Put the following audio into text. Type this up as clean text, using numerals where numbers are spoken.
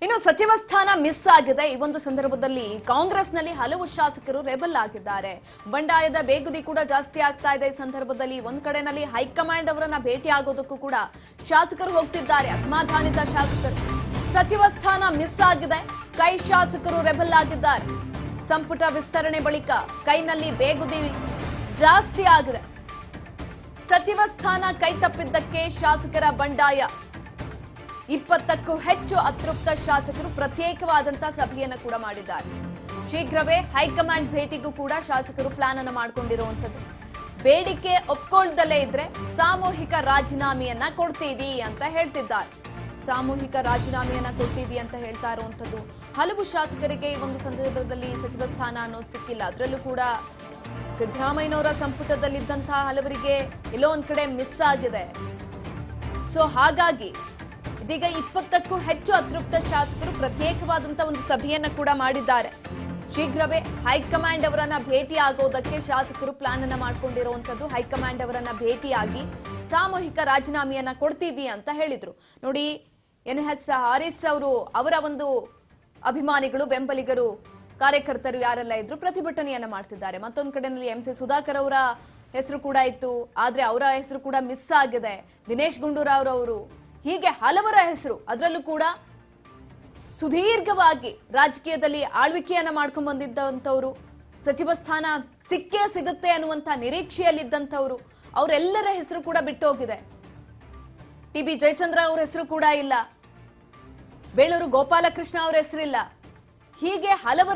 ಇನ್ನು ಸಚಿವ ಸ್ಥಾನ ಮಿಸ್ ಆಗಿದೆ. ಈ ಒಂದು ಸಂದರ್ಭದಲ್ಲಿ ಕಾಂಗ್ರೆಸ್ನಲ್ಲಿ ಹಲವು ಶಾಸಕರು ರೆಬಲ್ ಆಗಿದ್ದಾರೆ. ಬಂಡಾಯದ ಬೇಗುದಿ ಕೂಡ ಜಾಸ್ತಿ ಆಗ್ತಾ ಇದೆ. ಈ ಸಂದರ್ಭದಲ್ಲಿ ಒಂದ್ ಕಡೆನಲ್ಲಿ ಹೈಕಮಾಂಡ್ ಅವರನ್ನ ಭೇಟಿ ಆಗೋದಕ್ಕೂ ಕೂಡ ಶಾಸಕರು ಹೋಗ್ತಿದ್ದಾರೆ. ಅಸಮಾಧಾನಿತ ಶಾಸಕರು. ಸಚಿವ ಸ್ಥಾನ ಮಿಸ್ ಆಗಿದೆ. ಕೈ ಶಾಸಕರು ರೆಬಲ್ ಆಗಿದ್ದಾರೆ. ಸಂಪುಟ ವಿಸ್ತರಣೆ ಬಳಿಕ ಕೈನಲ್ಲಿ ಬೇಗುದಿ ಜಾಸ್ತಿ ಆಗಿದೆ. ಸಚಿವ ಸ್ಥಾನ ಕೈ ತಪ್ಪಿದ್ದಕ್ಕೆ ಶಾಸಕರ ಬಂಡಾಯ. 20ಕ್ಕೂ ಹೆಚ್ಚು ಅತೃಪ್ತ ಶಾಸಕರು ಪ್ರತ್ಯೇಕವಾದಂತಹ ಸಭೆಯನ್ನು ಕೂಡ ಮಾಡಿದ್ದಾರೆ. ಶೀಘ್ರವೇ ಹೈಕಮಾಂಡ್ ಭೇಟಿಗೂ ಕೂಡ ಶಾಸಕರು ಪ್ಲಾನ್ ಅನ್ನು ಮಾಡಿಕೊಂಡಿರುವಂತದ್ದು. ಬೇಡಿಕೆ ಒಪ್ಕೊಳ್ಳದಲ್ಲೇ ಇದ್ರೆ ಸಾಮೂಹಿಕ ರಾಜೀನಾಮೆಯನ್ನ ಕೊಡ್ತೀವಿ ಅಂತ ಹೇಳ್ತಿದ್ದಾರೆ. ಸಾಮೂಹಿಕ ರಾಜೀನಾಮೆಯನ್ನ ಕೊಡ್ತೀವಿ ಅಂತ ಹೇಳ್ತಾ ಇರುವಂತದ್ದು. ಹಲವು ಶಾಸಕರಿಗೆ ಈ ಒಂದು ಸಂದರ್ಭದಲ್ಲಿ ಸಚಿವ ಸ್ಥಾನ ಅನ್ನೋದು ಸಿಕ್ಕಿಲ್ಲ. ಅದರಲ್ಲೂ ಕೂಡ ಸಿದ್ದರಾಮಯ್ಯನವರ ಸಂಪುಟದಲ್ಲಿದ್ದಂತಹ ಹಲವರಿಗೆ ಎಲ್ಲೋ ಒಂದ್ ಕಡೆ ಮಿಸ್ ಆಗಿದೆ. ಸೊ ಹಾಗಾಗಿ ಇದೀಗ 20ಕ್ಕೂ ಹೆಚ್ಚು ಅತೃಪ್ತ ಶಾಸಕರು ಪ್ರತ್ಯೇಕವಾದಂತಹ ಒಂದು ಸಭೆಯನ್ನ ಕೂಡ ಮಾಡಿದ್ದಾರೆ. ಶೀಘ್ರವೇ ಹೈಕಮಾಂಡ್ ಅವರನ್ನ ಭೇಟಿ ಆಗೋದಕ್ಕೆ ಶಾಸಕರು ಪ್ಲಾನ್ ಅನ್ನ ಮಾಡ್ಕೊಂಡಿರುವಂತದ್ದು. ಹೈಕಮಾಂಡ್ ಅವರನ್ನ ಭೇಟಿಯಾಗಿ ಸಾಮೂಹಿಕ ರಾಜೀನಾಮೆಯನ್ನ ಕೊಡ್ತೀವಿ ಅಂತ ಹೇಳಿದ್ರು. ನೋಡಿ, NS ಹಾರಿಸ್ ಅವರು ಅವರ ಒಂದು ಅಭಿಮಾನಿಗಳು, ಬೆಂಬಲಿಗರು, ಕಾರ್ಯಕರ್ತರು ಯಾರೆಲ್ಲ ಇದ್ರು ಪ್ರತಿಭಟನೆಯನ್ನ ಮಾಡ್ತಿದ್ದಾರೆ. ಮತ್ತೊಂದು ಕಡೆಯಲ್ಲಿ MC ಸುಧಾಕರ್ ಅವರ ಹೆಸರು ಕೂಡ ಇತ್ತು. ಆದ್ರೆ ಅವರ ಹೆಸರು ಕೂಡ ಮಿಸ್ ಆಗಿದೆ. ದಿನೇಶ್ ಗುಂಡೂರಾವ್ ಅವರು, ಹೀಗೆ ಹಲವರ ಹೆಸರು, ಅದರಲ್ಲೂ ಕೂಡ ಸುದೀರ್ಘವಾಗಿ ರಾಜಕೀಯದಲ್ಲಿ ಆಳ್ವಿಕೆಯನ್ನ ಮಾಡ್ಕೊಂಡ್ ಬಂದಿದ್ದಂಥವ್ರು, ಸಚಿವ ಸ್ಥಾನ ಸಿಕ್ಕೇ ಸಿಗುತ್ತೆ ಅನ್ನುವಂತ ನಿರೀಕ್ಷೆಯಲ್ಲಿದ್ದಂಥವ್ರು, ಅವರೆಲ್ಲರ ಹೆಸರು ಕೂಡ ಬಿಟ್ಟೋಗಿದೆ. TB ಜಯಚಂದ್ರ ಅವ್ರ ಹೆಸರು ಕೂಡ ಇಲ್ಲ. ಬೇಳೂರು ಗೋಪಾಲಕೃಷ್ಣ ಅವ್ರ ಹೆಸರಿಲ್ಲ. ಹೀಗೆ ಹಲವರ